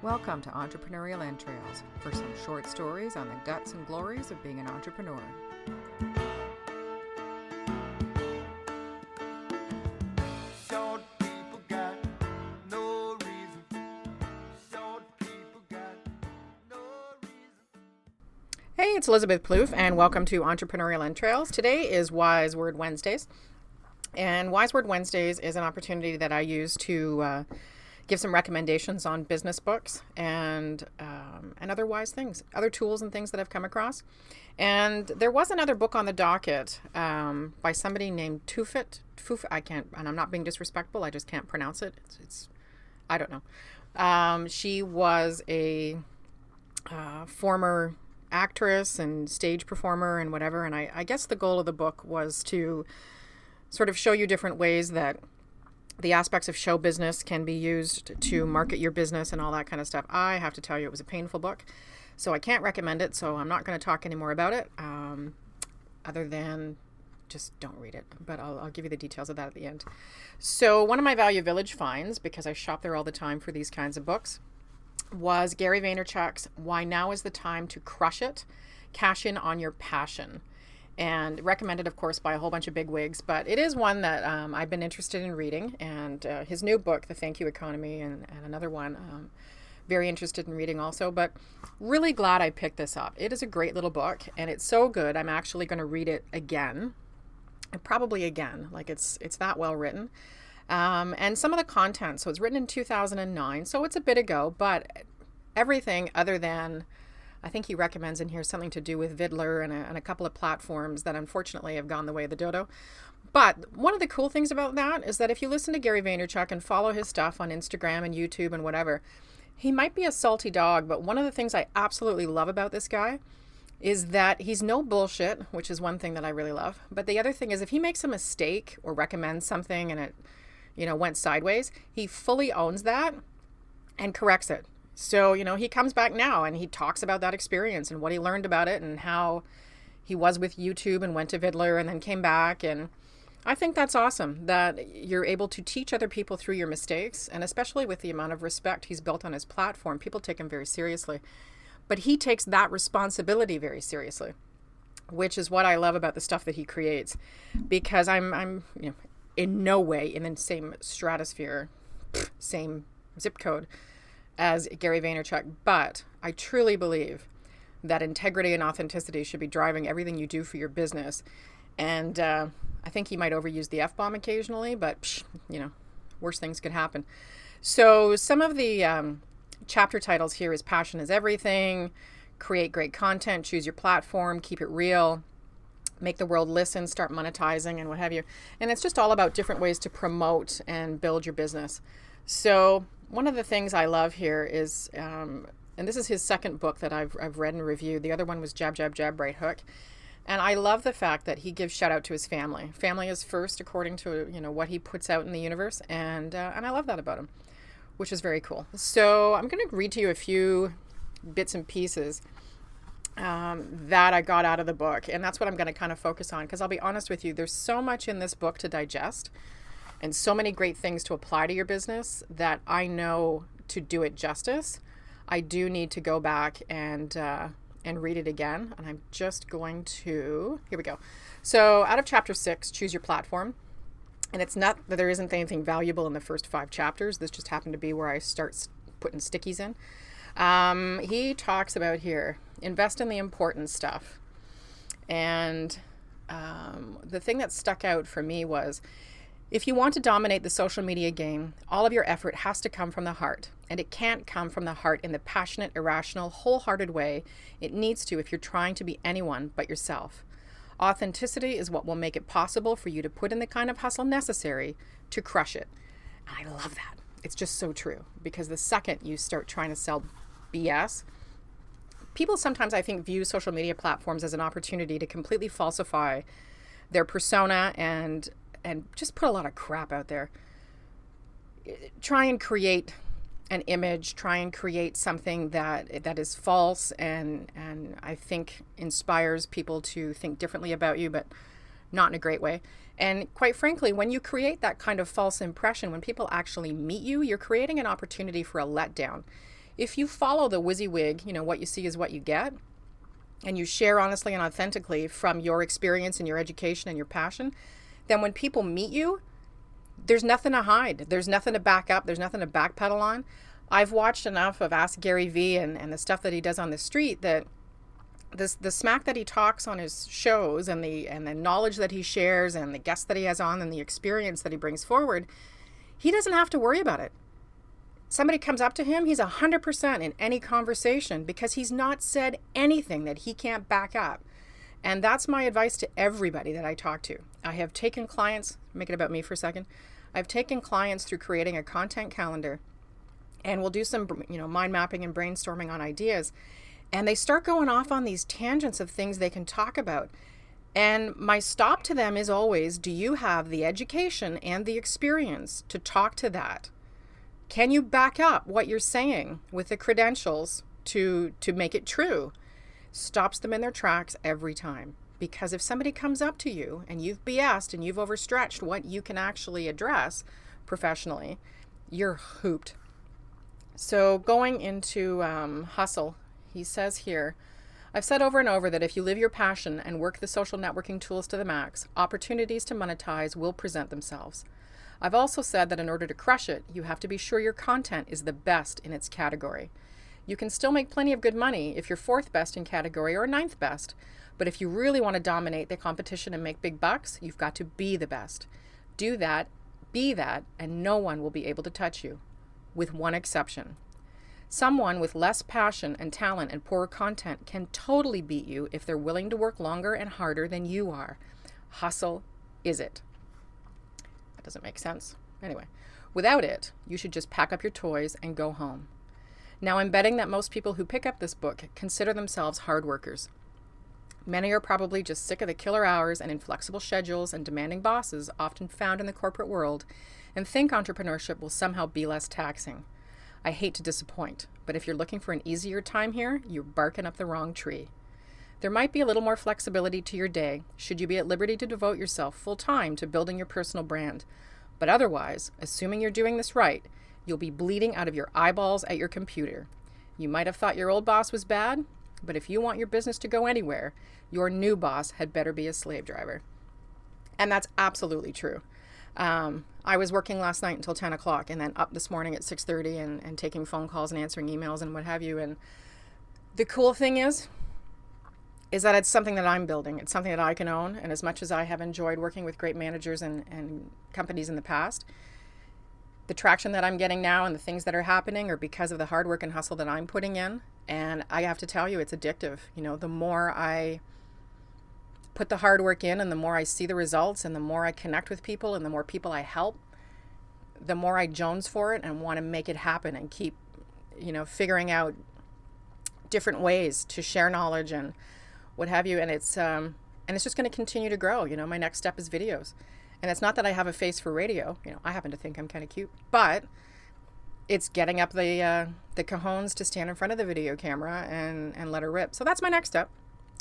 Welcome to Entrepreneurial Entrails for some short stories on the guts and glories of being an entrepreneur. Hey, it's Elizabeth Plouffe, and welcome to Entrepreneurial Entrails. Today is Wise Word Wednesdays, and Wise Word Wednesdays is an opportunity that I use to give some recommendations on business books and other wise things, other tools and things that I've come across. And there was another book on the docket by somebody named Tufit. I can't, and I'm not being disrespectful. I just can't pronounce it. It's I don't know. She was a former actress and stage performer and whatever. And I guess the goal of the book was to sort of show you different ways that the aspects of show business can be used to market your business and all that kind of stuff. I have to tell you, it was a painful book, so I can't recommend it. So I'm not going to talk anymore about it, other than just don't read it. But I'll give you the details of that at the end. So one of my Value Village finds, because I shop there all the time for these kinds of books, was Gary Vaynerchuk's Why Now is the Time to Crush It, Cash In on Your Passion. And recommended, of course, by a whole bunch of bigwigs, but it is one that I've been interested in reading. And his new book, The Thank You Economy, and another one, very interested in reading also. But really glad I picked this up. It is a great little book, and it's so good. I'm actually going to read it again, and probably again. Like it's that well written. And some of the content. So it's written in 2009, so it's a bit ago. But everything other than, I think he recommends in here something to do with Vidler and a couple of platforms that unfortunately have gone the way of the dodo. But one of the cool things about that is that if you listen to Gary Vaynerchuk and follow his stuff on Instagram and YouTube and whatever, he might be a salty dog, but one of the things I absolutely love about this guy is that he's no bullshit, which is one thing that I really love. But the other thing is if he makes a mistake or recommends something and it, went sideways, he fully owns that and corrects it. So, he comes back now and he talks about that experience and what he learned about it and how he was with YouTube and went to Vidler and then came back. And I think that's awesome that you're able to teach other people through your mistakes. And especially with the amount of respect he's built on his platform, people take him very seriously. But he takes that responsibility very seriously, which is what I love about the stuff that he creates. Because I'm in no way in the same stratosphere, same zip code as Gary Vaynerchuk, but I truly believe that integrity and authenticity should be driving everything you do for your business. And I think he might overuse the F-bomb occasionally, but worse things could happen. So some of the chapter titles here is Passion is Everything, Create Great Content, Choose Your Platform, Keep It Real, Make the World Listen, Start Monetizing, and what have you. And it's just all about different ways to promote and build your business. So one of the things I love here is, and this is his second book that I've read and reviewed. The other one was Jab, Jab, Jab, Right Hook. And I love the fact that he gives shout out to his family. Family is first according to, what he puts out in the universe. And I love that about him, which is very cool. So I'm going to read to you a few bits and pieces that I got out of the book. And that's what I'm going to kind of focus on, because I'll be honest with you, there's so much in this book to digest and so many great things to apply to your business that I know to do it justice, I do need to go back and read it again. And I'm just going to, here we go. So out of chapter 6, Choose Your Platform. And it's not that there isn't anything valuable in the first 5 chapters. This just happened to be where I start putting stickies in. He talks about here, invest in the important stuff. And the thing that stuck out for me was, if you want to dominate the social media game, all of your effort has to come from the heart. And it can't come from the heart in the passionate, irrational, wholehearted way it needs to if you're trying to be anyone but yourself. Authenticity is what will make it possible for you to put in the kind of hustle necessary to crush it. And I love that. It's just so true. Because the second you start trying to sell BS, people sometimes, I think, view social media platforms as an opportunity to completely falsify their persona and just put a lot of crap out there. Try and create an image, try and create something that is false and I think inspires people to think differently about you, but not in a great way. And quite frankly, when you create that kind of false impression, when people actually meet you, you're creating an opportunity for a letdown. If you follow the WYSIWYG, what you see is what you get, and you share honestly and authentically from your experience and your education and your passion, then when people meet you, there's nothing to hide. There's nothing to back up. There's nothing to backpedal on. I've watched enough of Ask Gary Vee and the stuff that he does on the street that the smack that he talks on his shows and the knowledge that he shares and the guests that he has on and the experience that he brings forward, he doesn't have to worry about it. Somebody comes up to him, he's 100% in any conversation because he's not said anything that he can't back up. And that's my advice to everybody that I talk to. I have taken clients, make it about me for a second. I've taken clients through creating a content calendar, and we'll do some, mind mapping and brainstorming on ideas. And they start going off on these tangents of things they can talk about. And my stop to them is always, do you have the education and the experience to talk to that? Can you back up what you're saying with the credentials to make it true? Stops them in their tracks every time. Because if somebody comes up to you and you've BS'd and you've overstretched what you can actually address professionally, you're hooped. So going into hustle, he says here, I've said over and over that if you live your passion and work the social networking tools to the max, opportunities to monetize will present themselves. I've also said that in order to crush it, you have to be sure your content is the best in its category. You can still make plenty of good money if you're 4th best in category or 9th best. But if you really want to dominate the competition and make big bucks, you've got to be the best. Do that, be that, and no one will be able to touch you. With one exception. Someone with less passion and talent and poorer content can totally beat you if they're willing to work longer and harder than you are. Hustle is it. That doesn't make sense. Anyway, without it, you should just pack up your toys and go home. Now, I'm betting that most people who pick up this book consider themselves hard workers. Many are probably just sick of the killer hours and inflexible schedules and demanding bosses often found in the corporate world and think entrepreneurship will somehow be less taxing. I hate to disappoint, but if you're looking for an easier time here, you're barking up the wrong tree. There might be a little more flexibility to your day should you be at liberty to devote yourself full time to building your personal brand. But otherwise, assuming you're doing this right, you'll be bleeding out of your eyeballs at your computer. You might have thought your old boss was bad, but if you want your business to go anywhere, your new boss had better be a slave driver. And that's absolutely true. I was working last night until 10 o'clock and then up this morning at 6:30 and taking phone calls and answering emails and what have you. And the cool thing is that it's something that I'm building. It's something that I can own. And as much as I have enjoyed working with great managers and companies in the past, the traction that I'm getting now and the things that are happening are because of the hard work and hustle that I'm putting in. And I have to tell you, it's addictive. The more I put the hard work in and the more I see the results and the more I connect with people and the more people I help, the more I jones for it and want to make it happen and keep, figuring out different ways to share knowledge and what have you. And it's just going to continue to grow. My next step is videos. And it's not that I have a face for radio. I happen to think I'm kind of cute, but it's getting up the cajones to stand in front of the video camera and let her rip. So that's my next step.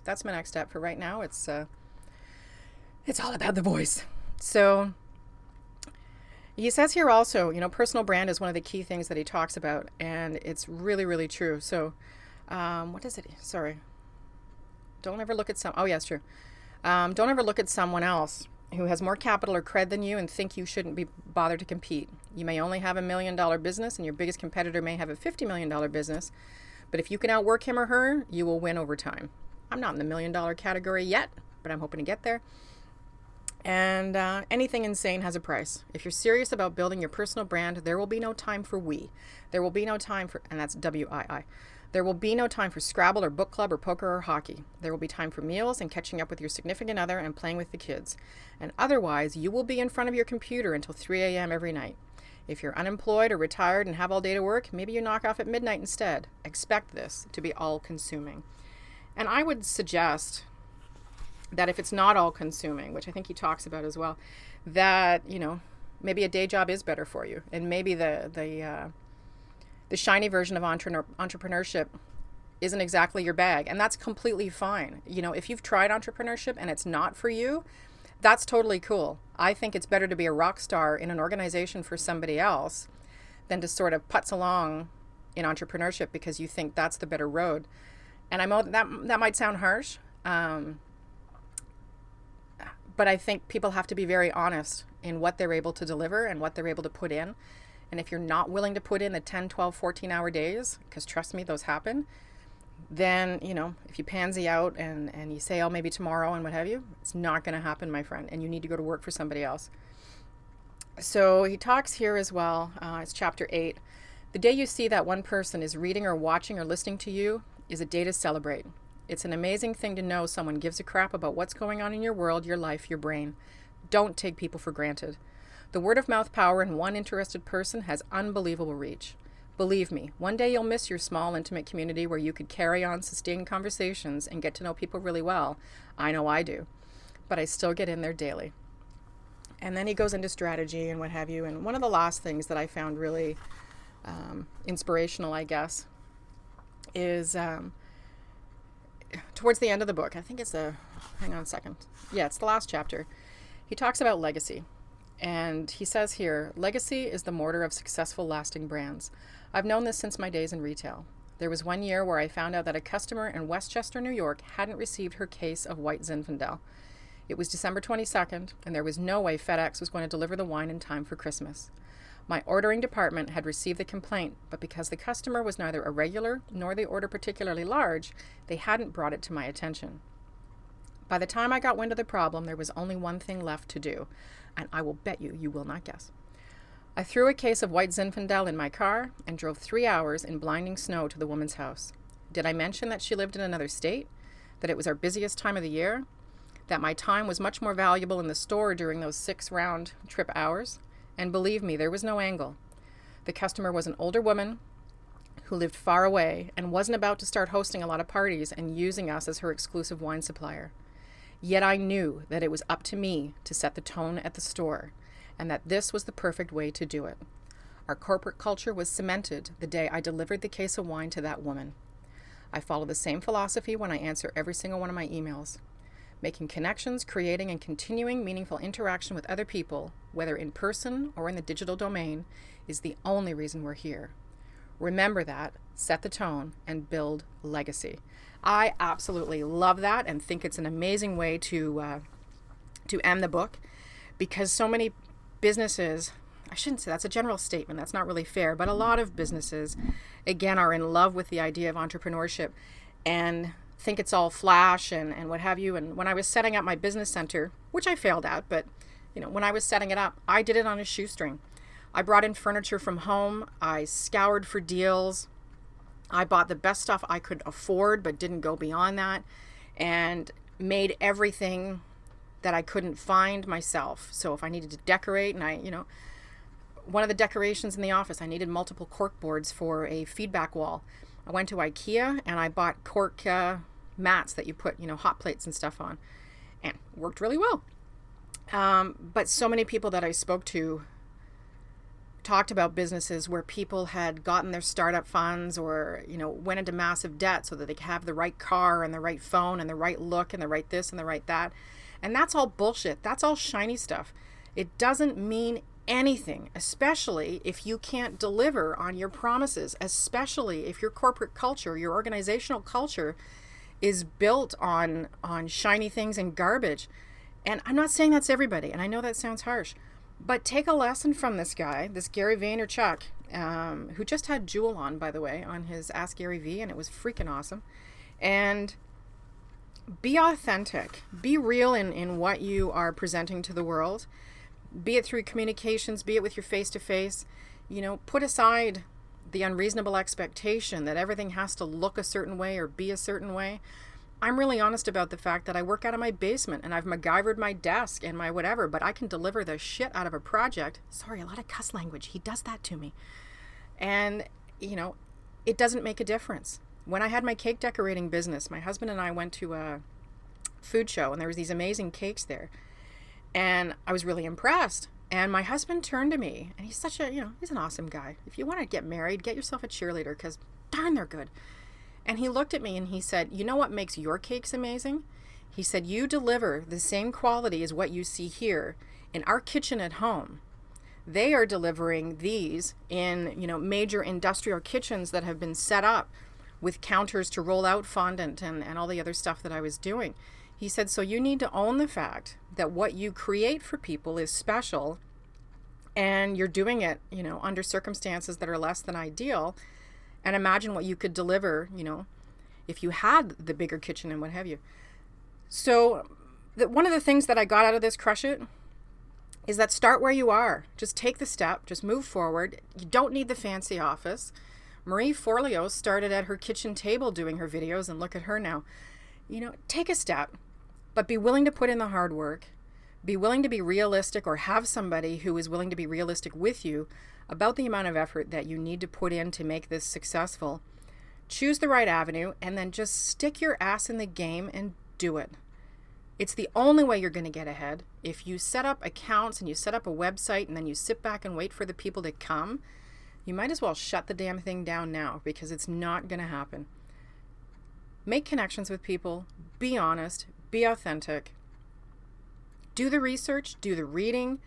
That's my next step for right now. It's all about the voice. So he says here also, personal brand is one of the key things that he talks about, and it's really, really true. So, what is it? Sorry. Don't ever look at it's true. Don't ever look at someone else who has more capital or cred than you and think you shouldn't be bothered to compete. You may only have $1 million business and your biggest competitor may have a $50 million business, but if you can outwork him or her, you will win over time. I'm not in the $1 million category yet, but I'm hoping to get there. And anything insane has a price. If you're serious about building your personal brand, there will be no time for we. There will be no time for, and that's WII. There will be no time for Scrabble or book club or poker or hockey. There will be time for meals and catching up with your significant other and playing with the kids. And otherwise, you will be in front of your computer until 3 a.m. every night. If you're unemployed or retired and have all day to work, maybe you knock off at midnight instead. Expect this to be all-consuming. And I would suggest that if it's not all-consuming, which I think he talks about as well, that, maybe a day job is better for you. And maybe the shiny version of entrepreneurship isn't exactly your bag. And that's completely fine. If you've tried entrepreneurship and it's not for you, that's totally cool. I think it's better to be a rock star in an organization for somebody else than to sort of putz along in entrepreneurship because you think that's the better road. And I know that might sound harsh, but I think people have to be very honest in what they're able to deliver and what they're able to put in. And if you're not willing to put in the 10, 12, 14-hour days, because trust me, those happen, then, if you pansy out and you say, oh, maybe tomorrow and what have you, it's not going to happen, my friend. And you need to go to work for somebody else. So he talks here as well. It's chapter 8. The day you see that one person is reading or watching or listening to you is a day to celebrate. It's an amazing thing to know someone gives a crap about what's going on in your world, your life, your brain. Don't take people for granted. The word of mouth power in one interested person has unbelievable reach. Believe me, one day you'll miss your small, intimate community where you could carry on sustained conversations and get to know people really well. I know I do. But I still get in there daily. And then he goes into strategy and what have you. And one of the last things that I found really inspirational, I guess, is towards the end of the book. I think it's hang on a second. Yeah, it's the last chapter. He talks about legacy. And he says here, legacy is the mortar of successful, lasting brands. I've known this since my days in retail. There was one year where I found out that a customer in Westchester, New York, hadn't received her case of white Zinfandel. It was December 22nd, and there was no way FedEx was going to deliver the wine in time for Christmas. My ordering department had received the complaint, but because the customer was neither a regular nor the order particularly large, they hadn't brought it to my attention. By the time I got wind of the problem, there was only one thing left to do, and I will bet you will not guess. I threw a case of white Zinfandel in my car and drove 3 hours in blinding snow to the woman's house. Did I mention that she lived in another state? That it was our busiest time of the year? That my time was much more valuable in the store during those 6 round trip hours? And believe me, there was no angle. The customer was an older woman who lived far away and wasn't about to start hosting a lot of parties and using us as her exclusive wine supplier. Yet I knew that it was up to me to set the tone at the store, and that this was the perfect way to do it. Our corporate culture was cemented the day I delivered the case of wine to that woman. I follow the same philosophy when I answer every single one of my emails. Making connections, creating and continuing meaningful interaction with other people, whether in person or in the digital domain, is the only reason we're here. Remember that, set the tone, and build legacy. I absolutely love that and think it's an amazing way to end the book, because so many businesses, I shouldn't say that's a general statement, that's not really fair, but a lot of businesses, again, are in love with the idea of entrepreneurship and think it's all flash and what have you. And when I was setting up my business center, which I failed at, but when I was setting it up, I did it on a shoestring. I brought in furniture from home. I scoured for deals. I bought the best stuff I could afford, but didn't go beyond that, and made everything that I couldn't find myself. So if I needed to decorate, and one of the decorations in the office, I needed multiple cork boards for a feedback wall. I went to IKEA and I bought cork mats that you put, hot plates and stuff on, and worked really well. But so many people that I spoke to talked about businesses where people had gotten their startup funds or, went into massive debt so that they could have the right car and the right phone and the right look and the right this and the right that. And that's all bullshit. That's all shiny stuff. It doesn't mean anything, especially if you can't deliver on your promises, especially if your corporate culture, your organizational culture is built on shiny things and garbage. And I'm not saying that's everybody, and I know that sounds harsh, but take a lesson from this guy, this Gary Vaynerchuk, who just had Jewel on, by the way, on his Ask Gary V, and it was freaking awesome. And be authentic. Be real in what you are presenting to the world. Be it through communications, be it with your face-to-face. Put aside the unreasonable expectation that everything has to look a certain way or be a certain way. I'm really honest about the fact that I work out of my basement and I've MacGyvered my desk and my whatever, but I can deliver the shit out of a project. Sorry, a lot of cuss language. He does that to me. And, it doesn't make a difference. When I had my cake decorating business, my husband and I went to a food show and there was these amazing cakes there. And I was really impressed. And my husband turned to me, and he's such a, he's an awesome guy. If you want to get married, get yourself a cheerleader, because darn, they're good. And he looked at me and he said, you know what makes your cakes amazing? He said, you deliver the same quality as what you see here in our kitchen at home. They are delivering these in, major industrial kitchens that have been set up with counters to roll out fondant and all the other stuff that I was doing. He said, so you need to own the fact that what you create for people is special, and you're doing it, under circumstances that are less than ideal. And imagine what you could deliver, if you had the bigger kitchen and what have you. So one of the things that I got out of this Crush It is that start where you are. Just take the step. Just move forward. You don't need the fancy office. Marie Forleo started at her kitchen table doing her videos, and look at her now. Take a step, but be willing to put in the hard work. Be willing to be realistic, or have somebody who is willing to be realistic with you about the amount of effort that you need to put in to make this successful. Choose the right avenue, and then just stick your ass in the game and do it. It's the only way you're going to get ahead. If you set up accounts and you set up a website and then you sit back and wait for the people to come, you might as well shut the damn thing down now, because it's not going to happen. Make connections with people. Be honest. Be authentic. Do the research. Do the reading.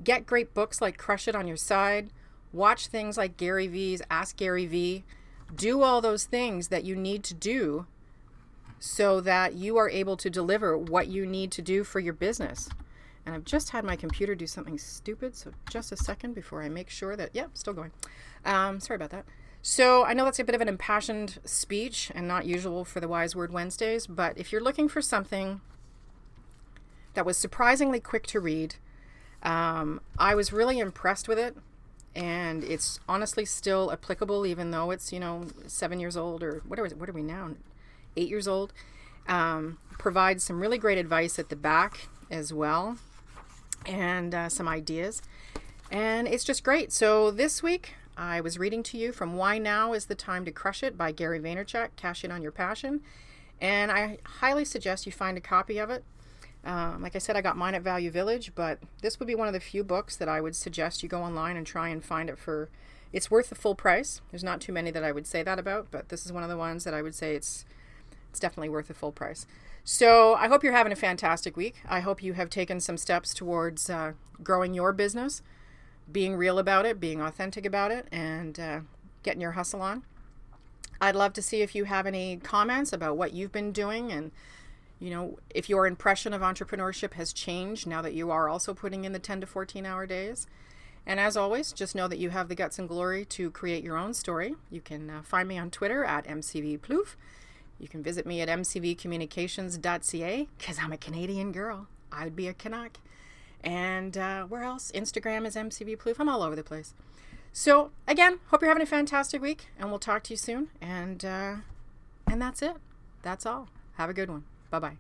Get great books like Crush It on your side. Watch things like Gary V's Ask Gary V. Do all those things that you need to do so that you are able to deliver what you need to do for your business. And I've just had my computer do something stupid, so just a second before I make sure that, still going. Sorry about that. So I know that's a bit of an impassioned speech and not usual for the Wise Word Wednesdays, but if you're looking for something that was surprisingly quick to read, I was really impressed with it, and it's honestly still applicable, even though it's, 7 years old, or what are we now? 8 years old. Provides some really great advice at the back as well, and some ideas, and it's just great. So this week I was reading to you from Why Now is the Time to Crush It by Gary Vaynerchuk. Cash in on your passion, and I highly suggest you find a copy of it. Like I said, I got mine at Value Village, but this would be one of the few books that I would suggest you go online and try and find it for. It's worth the full price. There's not too many that I would say that about, but this is one of the ones that I would say it's definitely worth the full price. So I hope you're having a fantastic week. I hope you have taken some steps towards growing your business, being real about it, being authentic about it, and getting your hustle on. I'd love to see if you have any comments about what you've been doing, and if your impression of entrepreneurship has changed now that you are also putting in the 10 to 14 hour days. And as always, just know that you have the guts and glory to create your own story. You can find me on Twitter at MCVPlouf. You can visit me at mcvcommunications.ca, because I'm a Canadian girl. I would be a Canuck. And where else? Instagram is MCVPlouf. I'm all over the place. So again, hope you're having a fantastic week, and we'll talk to you soon. And that's it. That's all. Have a good one. Bye-bye.